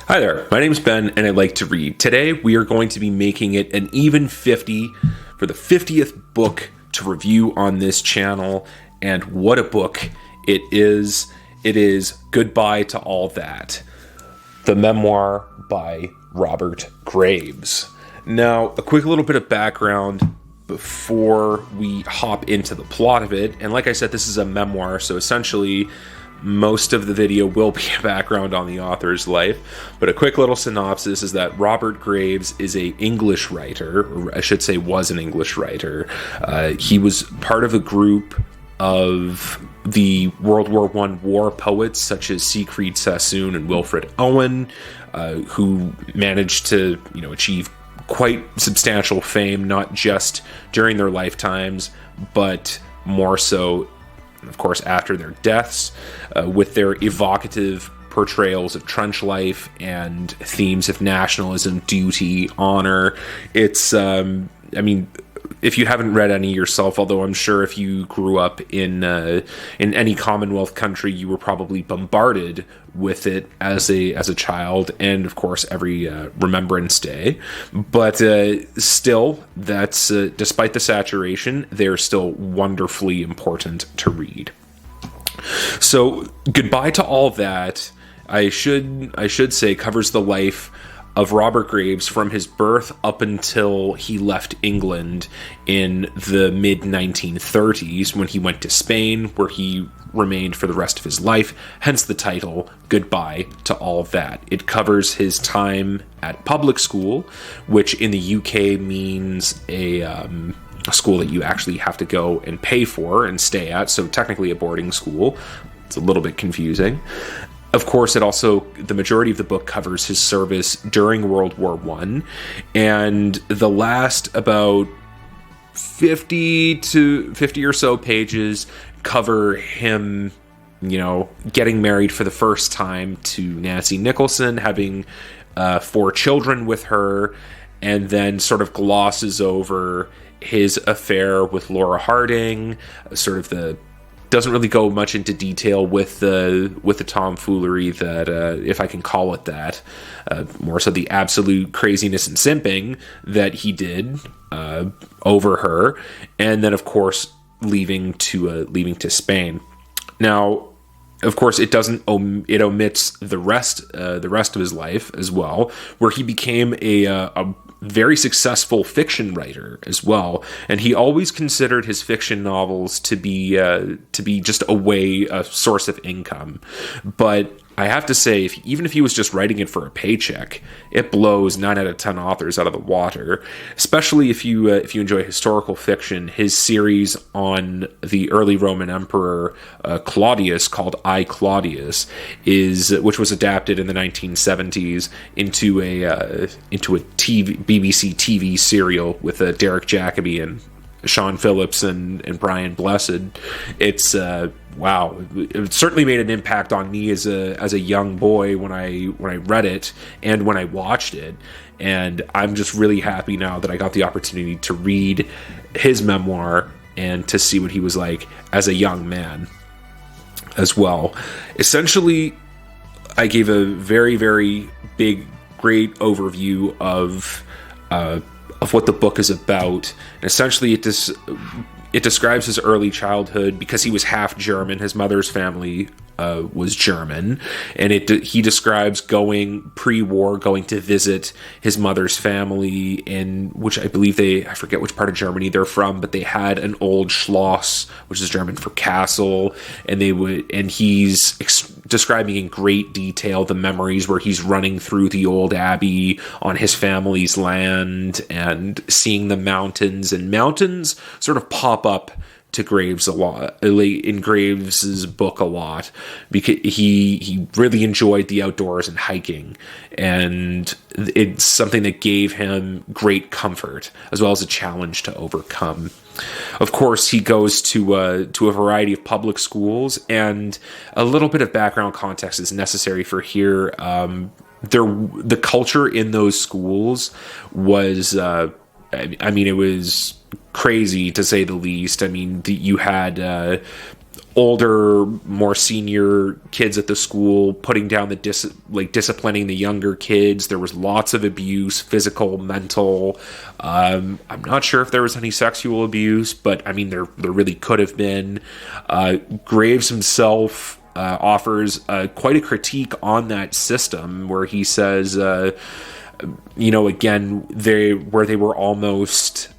Hi there, my name's Ben and I like to read. Today we are going to be making it an even 50 for the 50th book to review on this channel. And what a book it is. It is Goodbye to All That, the memoir by Robert Graves. Now, a quick little bit of background before we hop into the plot of it. And like I said, this is a memoir, so essentially most of the video will be a background on the author's life, but a quick little synopsis is that Robert Graves is an English writer, or I should say was an English writer. He was part of a group of the World War I war poets such as Siegfried Sassoon and Wilfred Owen, who managed to, achieve quite substantial fame, not just during their lifetimes, but more so of course, after their deaths, with their evocative portrayals of trench life and themes of nationalism, duty, honor. It's, if you haven't read any yourself, although I'm sure if you grew up in any Commonwealth country, you were probably bombarded with it as a child, and of course every Remembrance Day. But still, that's despite the saturation, they're still wonderfully important to read. So, Goodbye to All That, I should say, covers the life of Robert Graves from his birth up until he left England in the mid-1930s when he went to Spain, where he remained for the rest of his life, hence the title, Goodbye to All That. It covers his time at public school, which in the UK means a school that you actually have to go and pay for and stay at, so technically a boarding school. It's a little bit confusing. Of course, the majority of the book covers his service during World War I, and the last about 50 or so pages cover him, getting married for the first time to Nancy Nicholson, having 4 children with her, and then sort of glosses over his affair with Laura Harding, doesn't really go much into detail with the tomfoolery that, if I can call it that, more so the absolute craziness and simping that he did over her, and then of course leaving to Spain. Now, of course, it omits the rest of his life as well, where he became a very successful fiction writer as well, and he always considered his fiction novels to be just a source of income. But I have to say, even if he was just writing it for a paycheck, it blows 9 out of 10 authors out of the water. Especially if you enjoy historical fiction, his series on the early Roman Emperor Claudius, called I, Claudius, which was adapted in the 1970s into a BBC TV serial with Derek Jacobi and Sean Phillips and Brian Blessed. It's wow. It certainly made an impact on me as a young boy when I read it and when I watched it. And I'm just really happy now that I got the opportunity to read his memoir and to see what he was like as a young man as well. Essentially, I gave a very, very great overview of what the book is about. And essentially, it describes his early childhood because he was half German. His mother's family was German, and he describes going pre-war, going to visit his mother's family in which I believe I forget which part of Germany they're from, but they had an old Schloss, which is German for castle, and he's describing in great detail the memories where he's running through the old abbey on his family's land and seeing the mountains, and mountains sort of pop up to Graves a lot, in Graves's book a lot, because he really enjoyed the outdoors and hiking, and it's something that gave him great comfort as well as a challenge to overcome. Of course, he goes to a variety of public schools, and a little bit of background context is necessary for here. The culture in those schools was, it was crazy to say the least. You had older, more senior kids at the school putting down the disciplining the younger kids. There was lots of abuse, physical, mental. I'm not sure if there was any sexual abuse, but I mean, there really could have been. Graves himself offers quite a critique on that system, where he says, again, they were almost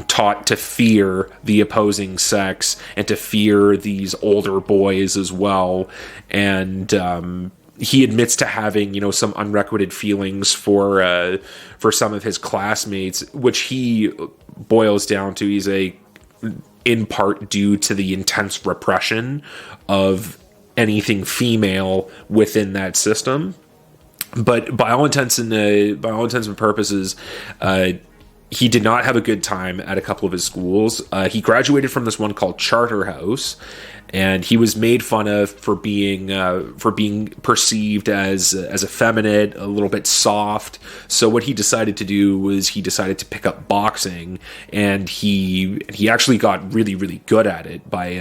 taught to fear the opposing sex and to fear these older boys as well. And he admits to having, some unrequited feelings for some of his classmates, which he boils down to he's in part due to the intense repression of anything female within that system. But by all intents and purposes, he did not have a good time at a couple of his schools. He graduated from this one called Charterhouse, and he was made fun of for being perceived as effeminate, a little bit soft. So what he decided to do was he decided to pick up boxing, and he actually got really, really good at it by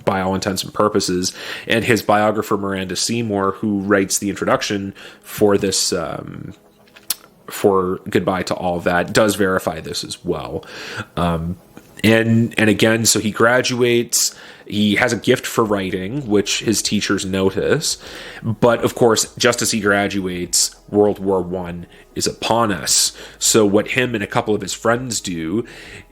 all intents and purposes. And his biographer Miranda Seymour, who writes the introduction for this for Goodbye to All That, does verify this as well. And again, so he graduates. He has a gift for writing, which his teachers notice. But of course, just as he graduates, World War I is upon us. So what him and a couple of his friends do,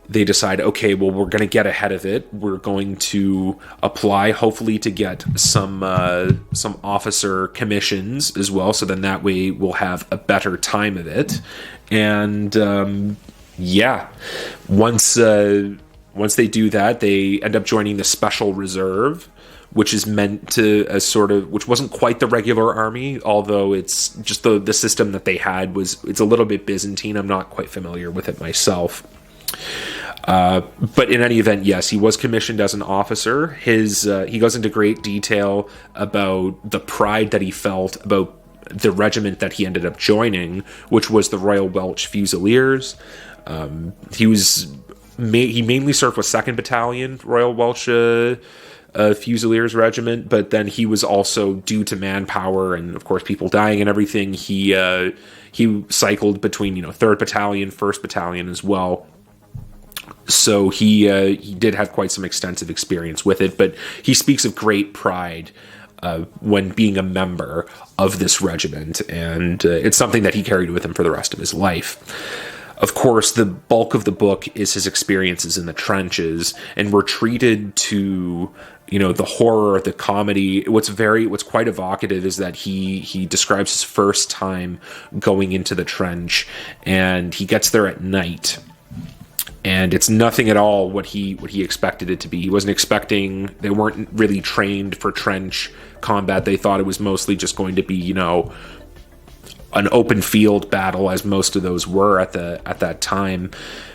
they decide, okay, well, we're going to get ahead of it. We're going to apply, hopefully, to get some officer commissions as well. So then that way we'll have a better time of it. And once they do that, they end up joining the Special Reserve, which is meant to which wasn't quite the regular army, although it's just the system that they had it's a little bit Byzantine. I'm not quite familiar with it myself. But in any event, yes, he was commissioned as an officer. He goes into great detail about the pride that he felt about the regiment that he ended up joining, which was the Royal Welsh Fusiliers. He mainly served with 2nd Battalion Royal Welsh Fusiliers Regiment, but then he was also, due to manpower and of course people dying and everything, he cycled between 3rd Battalion, 1st Battalion as well. So he did have quite some extensive experience with it, but he speaks of great pride when being a member of this regiment, and it's something that he carried with him for the rest of his life. Of course, the bulk of the book is his experiences in the trenches, and we're treated to, the horror, the comedy. What's quite evocative is that he describes his first time going into the trench, and he gets there at night. And it's nothing at all what he expected it to be. He wasn't expecting. They weren't really trained for trench combat. They thought it was mostly just going to be, an open field battle, as most of those were at that time.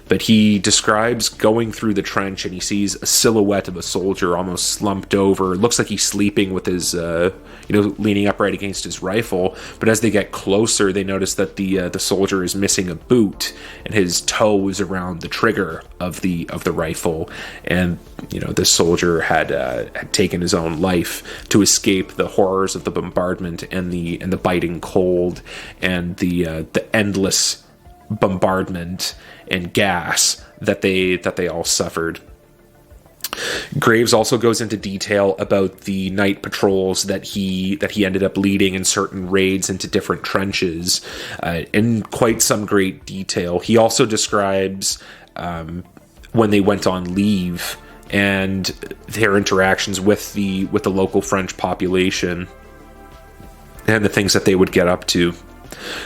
But he describes going through the trench, and he sees a silhouette of a soldier almost slumped over. It looks like he's sleeping with his, leaning upright against his rifle. But as they get closer, they notice that the soldier is missing a boot, and his toe is around the trigger of the rifle. And this soldier had taken his own life to escape the horrors of the bombardment and the biting cold and the endless bombardment and gas that they all suffered. Graves also goes into detail about the night patrols that he ended up leading in certain raids into different trenches in quite some great detail. He also describes when they went on leave and their interactions with the local French population and the things that they would get up to.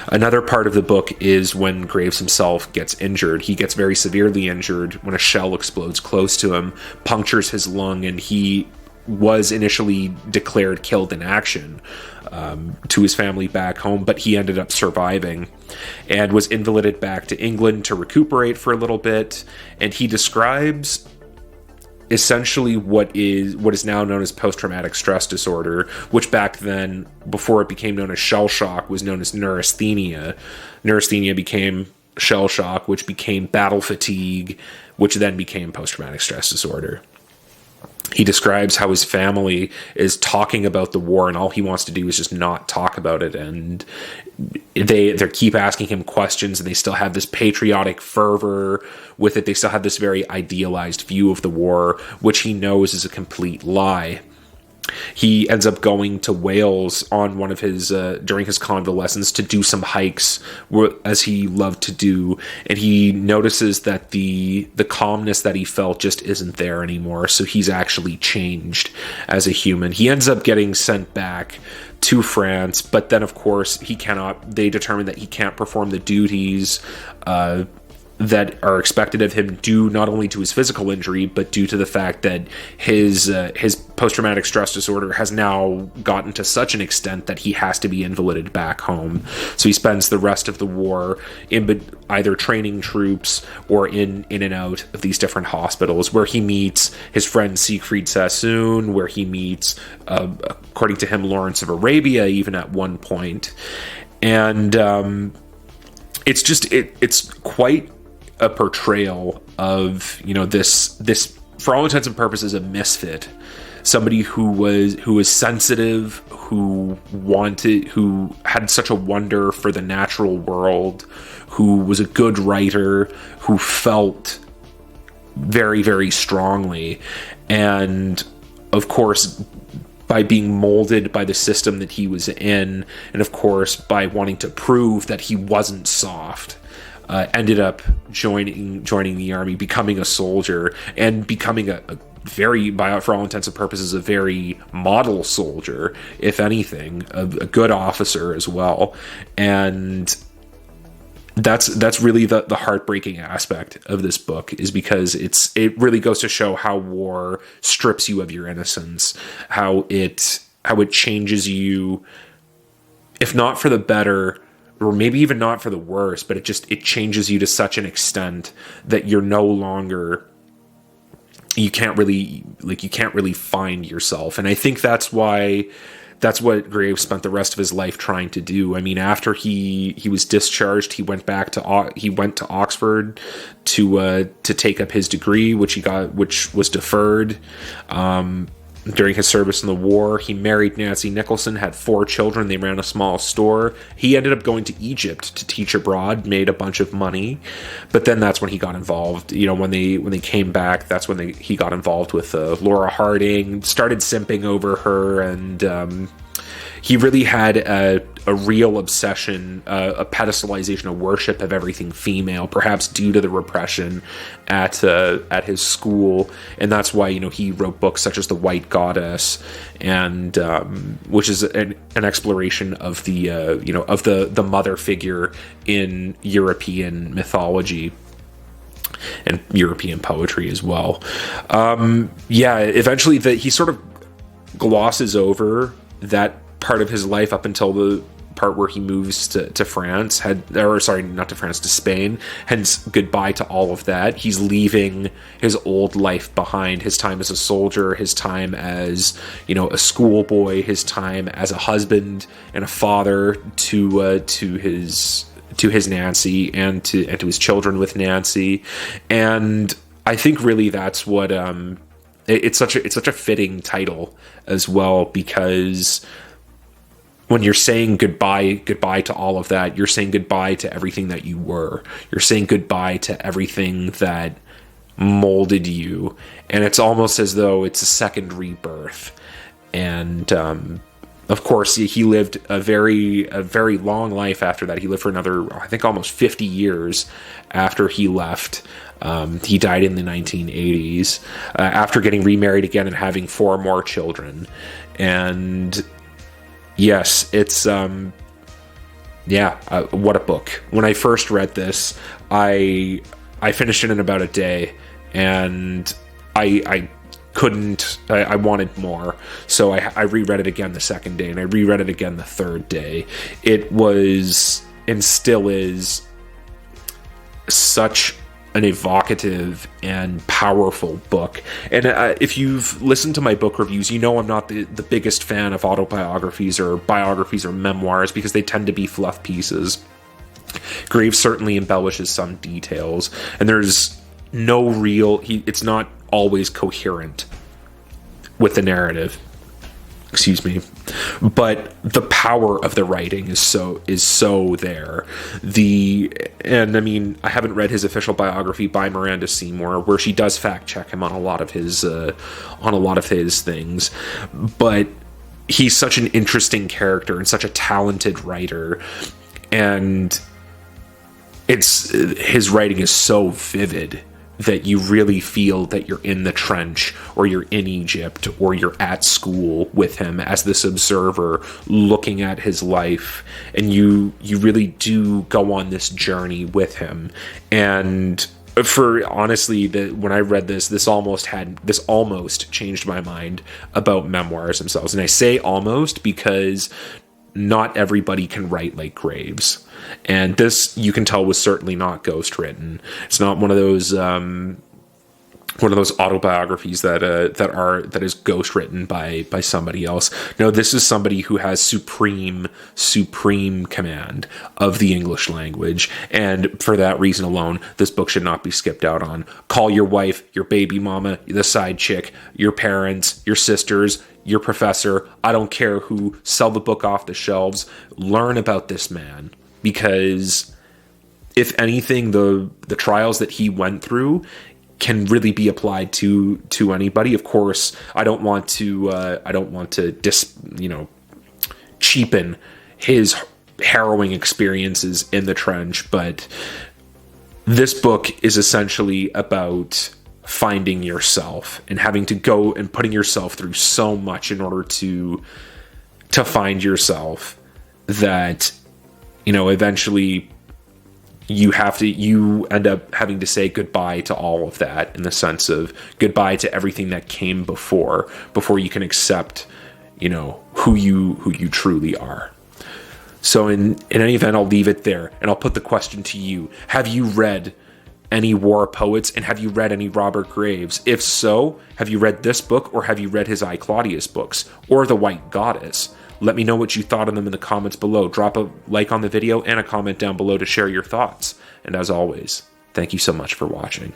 Another part of the book is when Graves himself gets injured. He gets very severely injured when a shell explodes close to him, punctures his lung, and he was initially declared killed in action to his family back home, but he ended up surviving and was invalided back to England to recuperate for a little bit. And he describes essentially what is now known as post-traumatic stress disorder, which back then, before it became known as shell shock, was known as neurasthenia. Neurasthenia became shell shock, which became battle fatigue, which then became post-traumatic stress disorder. He describes how his family is talking about the war, and all he wants to do is just not talk about it. And they keep asking him questions, and they still have this patriotic fervor with it. They still have this very idealized view of the war, which he knows is a complete lie. He ends up going to Wales on one of his during his convalescence to do some hikes, as he loved to do, and he notices that the calmness that he felt just isn't there anymore. So he's actually changed as a human. He ends up getting sent back to France, but then of course they determine that he can't perform the duties that are expected of him, due not only to his physical injury, but due to the fact that his post-traumatic stress disorder has now gotten to such an extent that he has to be invalided back home. So he spends the rest of the war in either training troops or in and out of these different hospitals, where he meets his friend Siegfried Sassoon, where he meets, according to him, Lawrence of Arabia, even at one point. And it's quite a portrayal of, this for all intents and purposes a misfit, somebody who was sensitive, who had such a wonder for the natural world, who was a good writer, who felt very, very strongly, and of course by being molded by the system that he was in, and of course by wanting to prove that he wasn't soft, ended up joining the army, becoming a soldier, and becoming a very, for all intents and purposes, a very model soldier, if anything, a good officer as well. And that's really the heartbreaking aspect of this book, is because it really goes to show how war strips you of your innocence, how it changes you, if not for the better, or maybe even not for the worse, but it changes you to such an extent that you're no longer, you can't really find yourself. And I think that's what Graves spent the rest of his life trying to do. I mean, after he was discharged, he went to Oxford to take up his degree, which was deferred. During his service in the war, he married Nancy Nicholson, had 4 children. They ran a small store. He ended up going to Egypt to teach abroad, made a bunch of money, but then that's when he got involved. When they came back, that's when he got involved with Laura Harding, started simping over her, and he really had a real obsession, a pedestalization, a worship of everything female, perhaps due to the repression at his school, and that's why he wrote books such as The White Goddess, and which is an exploration of the mother figure in European mythology and European poetry as well. Eventually he sort of glosses over that part of his life up until the part where he moves to France, to Spain, hence goodbye to all of that. He's leaving his old life behind, his time as a soldier, his time as a schoolboy, his time as a husband and a father to his Nancy, and to his children with Nancy. And I think really that's what it's such a fitting title as well, because when you're saying goodbye to all of that, you're saying goodbye to everything that you were. You're saying goodbye to everything that molded you, and it's almost as though it's a second rebirth. And of course, he lived a very long life after that. He lived for another, I think, almost 50 years after he left. He died in the 1980s after getting remarried again and having 4 more children. And yes, it's what a book. When I first read this, I finished it in about a day, and I wanted more, so I reread it again the second day, and I reread it again the third day. It was, and still is, such an evocative and powerful book. And if you've listened to my book reviews, I'm not the biggest fan of autobiographies or biographies or memoirs, because they tend to be fluff pieces. Graves certainly embellishes some details, and there's no real, it's not always coherent. with the narrative. Excuse me. But the power of the writing is so there. And I mean, I haven't read his official biography by Miranda Seymour, where she does fact check him on a lot of his things, but he's such an interesting character and such a talented writer, and his writing is so vivid that you really feel that you're in the trench, or you're in Egypt, or you're at school with him as this observer looking at his life, and you really do go on this journey with him. And for honestly, when I read this almost changed my mind about memoirs themselves. And I say almost because not everybody can write like Graves, and this, you can tell, was certainly not ghost written. It's not one of those autobiographies that is ghost written by somebody else. No, this is somebody who has supreme command of the English language, and for that reason alone, this book should not be skipped out on. Call your wife, your baby mama, the side chick, your parents, your sisters, your professor, I don't care who, sell the book off the shelves. Learn about this man, because if anything, the trials that he went through can really be applied to anybody. Of course, I don't want to cheapen his harrowing experiences in the trench, but this book is essentially about finding yourself and having to go and putting yourself through so much in order to find yourself, that eventually you end up having to say goodbye to all of that, in the sense of goodbye to everything that came before you can accept who you truly are. So in any event, I'll leave it there, and I'll put the question to you: have you read any war poets, and have you read any Robert Graves? If so, have you read this book, or have you read his I, Claudius books, or The White Goddess? Let me know what you thought of them in the comments below. Drop a like on the video and a comment down below to share your thoughts. And as always, thank you so much for watching.